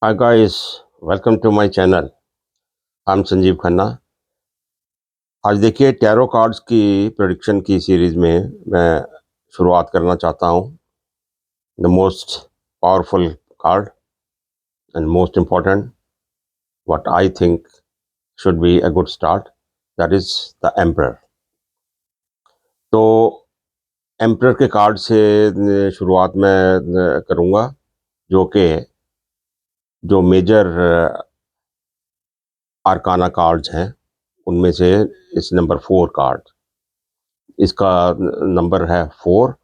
Hi guys, welcome to my channel. I'm Sanjeev Khanna. आज देखिए tarot cards की प्रेडिक्शन की सीरीज में मैं शुरुआत करना चाहता हूँ। The most powerful card and most important what I think should be a good start, that is the emperor. तो एम्परर के कार्ड से शुरुआत मैं करूँगा, जो कि जो मेजर आर्काना कार्ड्स हैं उनमें से इस नंबर 4 कार्ड, इसका नंबर है 4।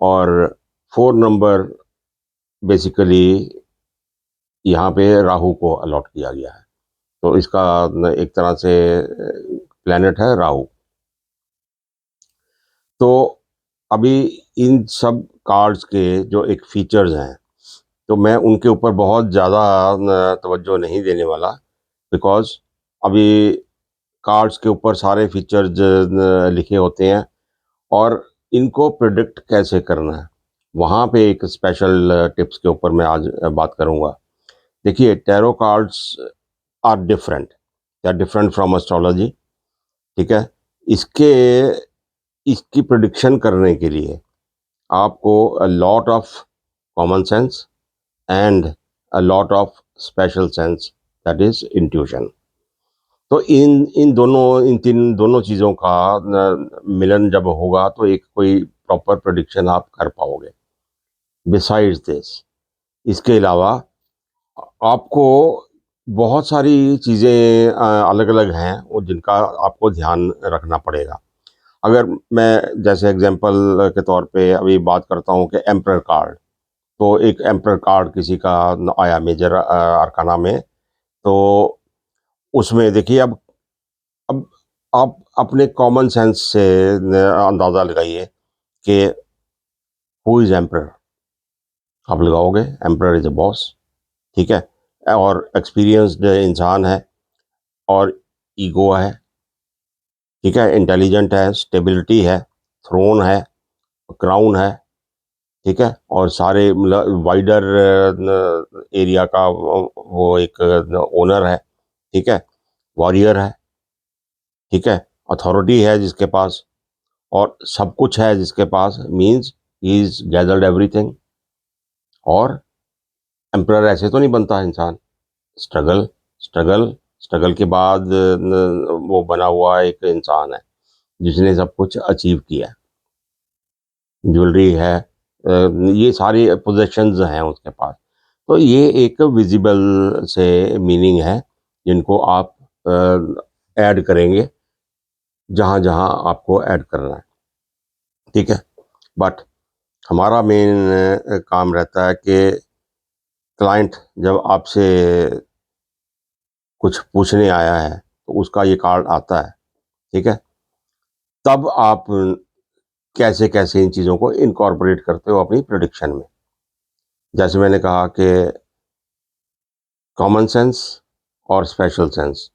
और 4 नंबर बेसिकली यहाँ पे राहु को अलॉट किया गया है। तो इसका एक तरह से प्लैनेट है राहु। तो अभी इन सब कार्ड्स के जो एक फीचर्स हैं, तो मैं उनके ऊपर बहुत ज़्यादा तवज्जो नहीं देने वाला, बिकॉज़ अभी कार्ड्स के ऊपर सारे फीचर्स लिखे होते हैं और इनको प्रेडिक्ट कैसे करना है, वहाँ पे एक स्पेशल टिप्स के ऊपर मैं आज बात करूँगा। देखिए tarot cards are different, they are different from astrology. ठीक है। इसके इसकी प्रिडिक्शन करने के लिए आपको a lot of common sense and a lot of special sense, that is intuition. तो इन तीन दोनों चीज़ों का मिलन जब होगा तो एक कोई प्रॉपर प्रिडिक्शन आप कर पाओगे। बिसाइड्स दिस, इसके अलावा आपको बहुत सारी चीज़ें अलग-अलग हैं वो जिनका आपको ध्यान रखना पड़ेगा। अगर मैं जैसे एग्ज़ाम्पल के तौर पे अभी बात करता हूँ कि एम्परर कार्ड, तो एक एम्परर कार्ड किसी का आया मेजर अरकाना में, तो उसमें देखिए अब आप अपने कॉमन सेंस से अंदाज़ा लगाइए कि हू इज़ एम्परर। आप लगाओगे एम्परर इज़ अ बॉस। ठीक है। और एक्सपीरियंस्ड इंसान है और ईगो है। ठीक है। इंटेलिजेंट है, स्टेबिलिटी है, थ्रोन है, क्राउन है। ठीक है। और सारे मतलब वाइडर एरिया का वो एक ओनर है। ठीक है। वॉरियर है। ठीक है। अथॉरिटी है जिसके पास, और सब कुछ है जिसके पास, means he is gathered everything. और एम्परर ऐसे तो नहीं बनता इंसान। स्ट्रगल, स्ट्रगल, स्ट्रगल के बाद वो बना हुआ एक इंसान है जिसने सब कुछ अचीव किया। ज्वेलरी है, ये सारी पोजेशंस हैं उसके पास। तो ये एक विजिबल से मीनिंग है जिनको आप ऐड करेंगे जहाँ जहाँ आपको ऐड करना है। ठीक है। बट हमारा मेन काम रहता है कि क्लाइंट जब आपसे कुछ पूछने आया है तो उसका ये कार्ड आता है। ठीक है। तब आप कैसे कैसे इन चीज़ों को इनकॉर्पोरेट करते हो अपनी प्रोडिक्शन में। जैसे मैंने कहा कि कॉमन सेंस और स्पेशल सेंस,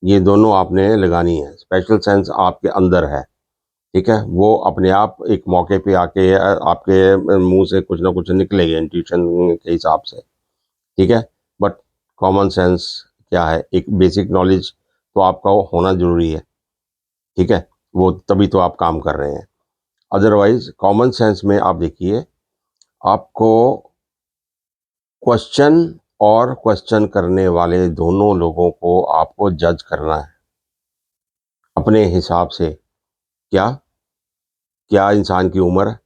ये दोनों आपने लगानी है। स्पेशल सेंस आपके अंदर है। ठीक है। वो अपने आप एक मौके पे आके आपके मुंह से कुछ ना कुछ निकलेगी इंट्यूशन के हिसाब से। ठीक है। बट कॉमन सेंस क्या है, एक बेसिक नॉलेज तो आपका वो होना जरूरी है। ठीक है। वो तभी तो आप काम कर रहे हैं। अदरवाइज कॉमन सेंस में आप देखिए, आपको क्वेश्चन और क्वेश्चन करने वाले दोनों लोगों को आपको जज करना है अपने हिसाब से। क्या क्या इंसान की उम्र है,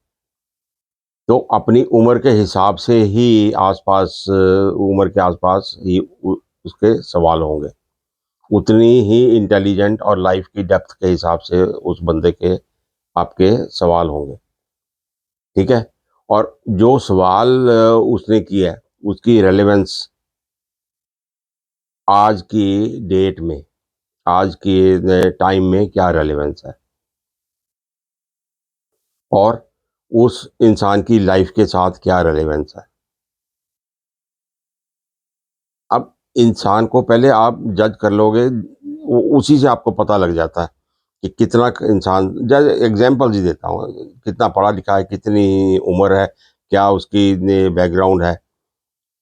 तो अपनी उम्र के हिसाब से ही आसपास उम्र के आसपास ही उसके सवाल होंगे। उतनी ही इंटेलिजेंट और लाइफ की डेप्थ के हिसाब से उस बंदे के आपके सवाल होंगे। ठीक है। और जो सवाल उसने किया है उसकी रेलेवेंस आज की डेट में, आज के टाइम में क्या रेलेवेंस है, और उस इंसान की लाइफ के साथ क्या रेलेवेंस है। अब इंसान को पहले आप जज कर लोगे, उसी से आपको पता लग जाता है कि कितना इंसान, जैसे एग्जाम्पल ही देता हूँ, कितना पढ़ा लिखा है, कितनी उम्र है, क्या उसकी बैकग्राउंड है।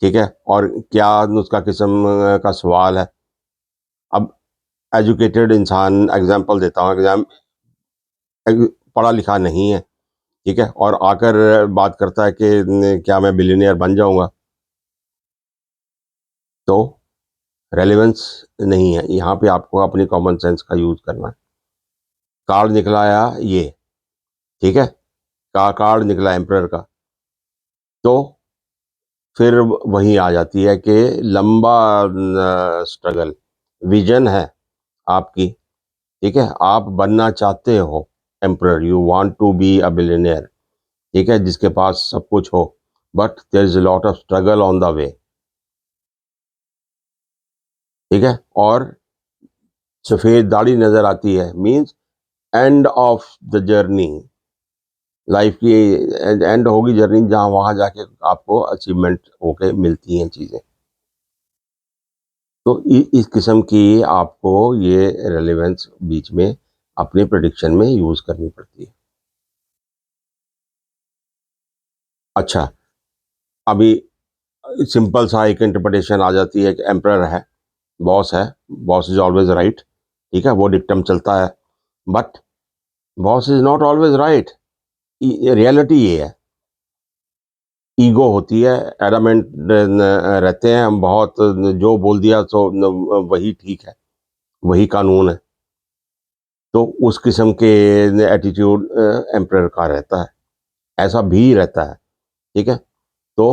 ठीक है, और क्या उसका किस्म का सवाल है। अब एजुकेटेड इंसान, एग्जाम्पल देता हूँ, पढ़ा लिखा नहीं है, ठीक है, और आकर बात करता है कि क्या मैं बिलियनियर बन जाऊंगा, तो रेलेवेंस नहीं है। यहाँ पे आपको अपनी कॉमन सेंस का यूज करना है। कार्ड निकला आया ये, ठीक है, कार्ड निकला एम्परर का, तो फिर वही आ जाती है कि लंबा स्ट्रगल, विजन है आपकी, ठीक है, आप बनना चाहते हो emperor, you want to be a billionaire, ठीक है, जिसके पास सब कुछ हो, but there is a lot of struggle on the way, ठीक है, और सफेद दाढ़ी नजर आती है, means end of the journey, life की एंड होगी जर्नी, जहाँ वहां जाके आपको अचीवमेंट होके मिलती हैं चीजें। तो इस किस्म की आपको ये रेलेवेंस बीच में अपने प्रेडिक्शन में यूज करनी पड़ती है। अच्छा, अभी सिंपल सा एक इंटरप्रिटेशन आ जाती है कि एम्परर है, बॉस इज ऑलवेज राइट, ठीक है, वो डिक्टम चलता है, but boss is not always right. Reality ये है, ईगो होती है, एडामेंट रहते हैं हम बहुत, जो बोल दिया तो वही ठीक है, वही कानून है, तो उस किस्म के एटीट्यूड एम्परर का रहता है, ऐसा भी रहता है, ठीक है। तो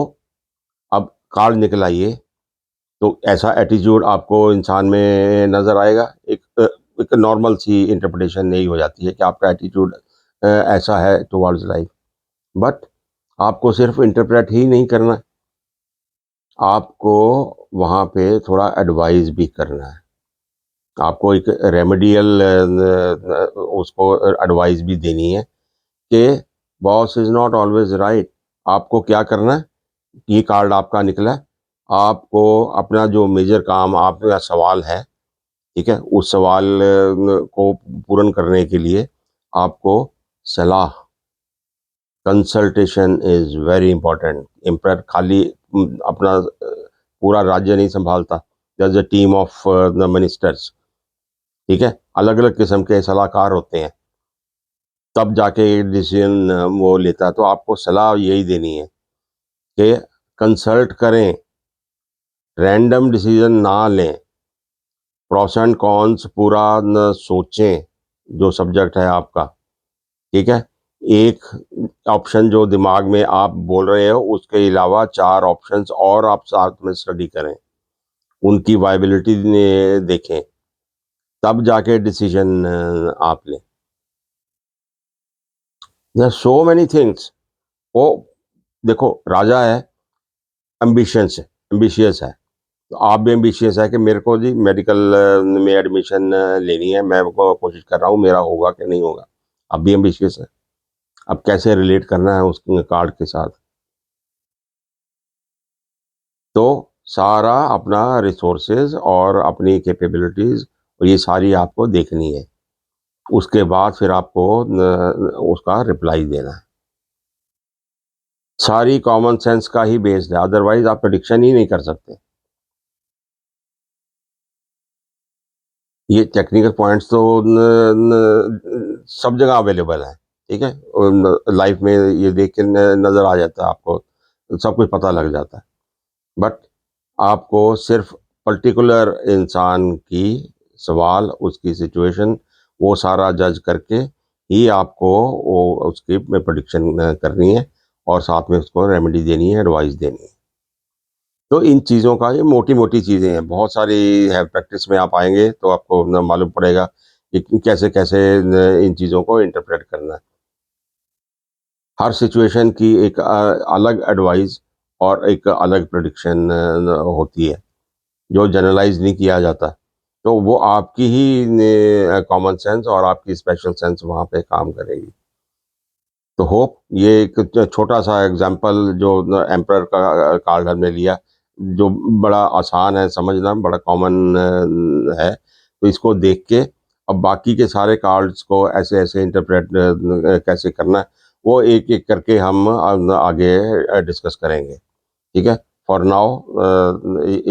अब कार्ड निकल आइए, तो ऐसा एटीट्यूड आपको इंसान में नजर आएगा। एक नॉर्मल सी इंटरप्रिटेशन यही हो जाती है कि आपका एटीट्यूड ऐसा है टुवर्ड्स लाइफ, बट आपको सिर्फ इंटरप्रेट ही नहीं करना, आपको वहाँ पे थोड़ा एडवाइस भी करना है, आपको एक रेमेडियल उसको एडवाइस भी देनी है कि boss is not always right. आपको क्या करना है, ये कार्ड आपका निकला है, आपको अपना जो मेजर काम, आपका सवाल है, ठीक है, उस सवाल को पूर्ण करने के लिए आपको सलाह, consultation is very important. Emperor खाली अपना पूरा राज्य नहीं संभालता, there is a team of the ministers, ठीक है, अलग अलग किस्म के सलाहकार होते हैं, तब जाके डिसीजन वो लेता है। तो आपको सलाह यही देनी है कि कंसल्ट करें, रैंडम डिसीजन ना लें, प्रोस एंड कॉन्स पूरा न सोचें, जो सब्जेक्ट है आपका, ठीक है, एक ऑप्शन जो दिमाग में आप बोल रहे हो उसके अलावा चार ऑप्शंस और आप साथ में स्टडी करें, उनकी वायबिलिटी देखें, तब जाके डिसीजन आप लें। There so many things. वो देखो, राजा है, एम्बिशियस है, तो आप भी एम्बिशियस है कि मेरे को जी मेडिकल में एडमिशन लेनी है, मैं को कोशिश कर रहा हूँ, मेरा होगा कि नहीं होगा, आप भी एम्बिशियस है। अब कैसे रिलेट करना है उस कार्ड के साथ, तो सारा अपना रिसोर्सेज और अपनी कैपेबिलिटीज, ये सारी आपको देखनी है, उसके बाद फिर आपको उसका रिप्लाई देना है। सारी कॉमन सेंस का ही बेस्ड है, अदरवाइज आप प्रेडिक्शन ही नहीं कर सकते। ये टेक्निकल पॉइंट्स तो सब जगह अवेलेबल है, ठीक है, लाइफ में ये देख के नज़र आ जाता है आपको, सब कुछ पता लग जाता है, बट आपको सिर्फ पर्टिकुलर इंसान की सवाल, उसकी सिचुएशन, वो सारा जज करके ही आपको वो उसकी प्रेडिक्शन करनी है, और साथ में उसको रेमेडी देनी है, एडवाइस देनी है। तो इन चीज़ों का, ये मोटी मोटी चीज़ें हैं, बहुत सारी है, प्रैक्टिस में आप आएंगे तो आपको मालूम पड़ेगा कि कैसे कैसे इन चीज़ों को इंटरप्रेट करना है। हर सिचुएशन की एक अलग एडवाइस और एक अलग प्रेडिक्शन होती है, जो जनरलाइज नहीं किया जाता, तो वो आपकी ही कॉमन सेंस और आपकी स्पेशल सेंस वहाँ पे काम करेगी। तो होप ये एक छोटा सा एग्जांपल जो एम्परर का कार्ड हमने लिया, जो बड़ा आसान है समझना, बड़ा कॉमन है, तो इसको देख के अब बाकी के सारे कार्ड्स को ऐसे ऐसे इंटरप्रेट कैसे करना है, वो एक एक करके हम आगे डिस्कस करेंगे, ठीक है। फॉर नाउ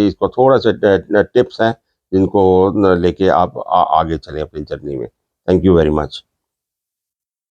इसको थोड़ा सा टिप्स हैं जिनको लेके आप आगे चलें अपनी जर्नी में। Thank you very much.